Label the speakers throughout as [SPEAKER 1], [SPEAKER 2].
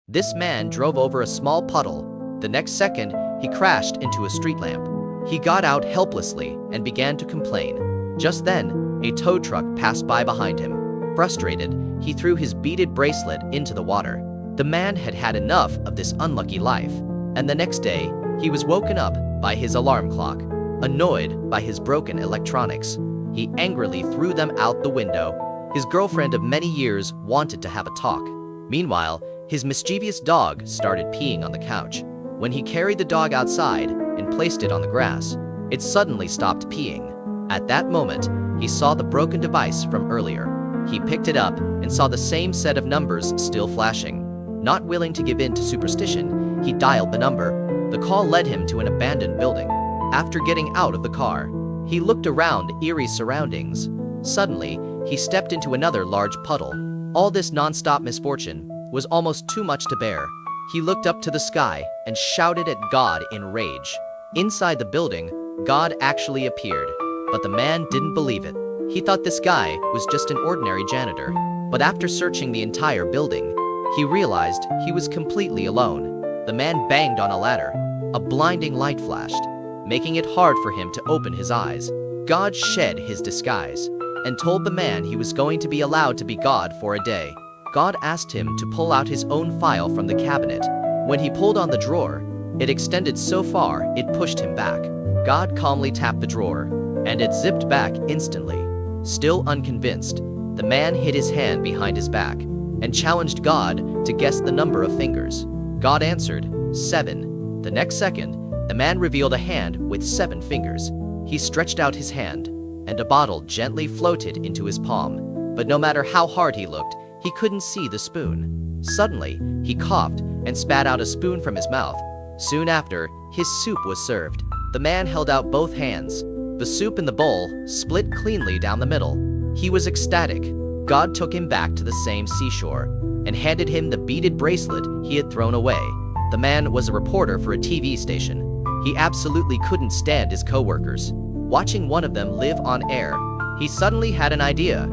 [SPEAKER 1] This man drove over a small puddle. The next second, he crashed into a street lamp. He got out helplessly and began to complain. Just then, a tow truck passed by behind him. Frustrated, he threw his beaded bracelet into the water. The man had had enough of this unlucky life, and the next day, he was woken up by his alarm clock. Annoyed by his broken electronics, he angrily threw them out the window. His girlfriend of many years wanted to have a talk. Meanwhile, his mischievous dog started peeing on the couch. When he carried the dog outside and placed it on the grass, it suddenly stopped peeing. At that moment, he saw the broken device from earlier. He picked it up and saw the same set of numbers still flashing. Not willing to give in to superstition, he dialed the number. The call led him to an abandoned building. After getting out of the car, he looked around eerie surroundings. Suddenly, he stepped into another large puddle. All this non-stop misfortune was almost too much to bear. He looked up to the sky and shouted at God in rage. Inside the building, God actually appeared, but the man didn't believe it. He thought this guy was just an ordinary janitor. But after searching the entire building, he realized he was completely alone. The man banged on a ladder. A blinding light flashed, making it hard for him to open his eyes. God shed his disguise and told the man he was going to be allowed to be God for a day. God asked him to pull out his own file from the cabinet. When he pulled on the drawer, it extended so far it pushed him back. God calmly tapped the drawer, and it zipped back instantly. Still unconvinced, the man hid his hand behind his back and challenged God to guess the number of fingers. God answered, 7. The next second, the man revealed a hand with 7 fingers. He stretched out his hand, and a bottle gently floated into his palm. But no matter how hard he looked, he couldn't see the spoon. Suddenly, he coughed and spat out a spoon from his mouth. Soon after, his soup was served. The man held out both hands. The soup in the bowl split cleanly down the middle. He was ecstatic. God took him back to the same seashore and handed him the beaded bracelet he had thrown away. The man was a reporter for a TV station. He absolutely couldn't stand his coworkers. Watching one of them live on air, he suddenly had an idea.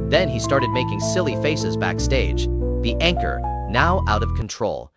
[SPEAKER 1] Then he started making silly faces backstage. The anchor, now out of control,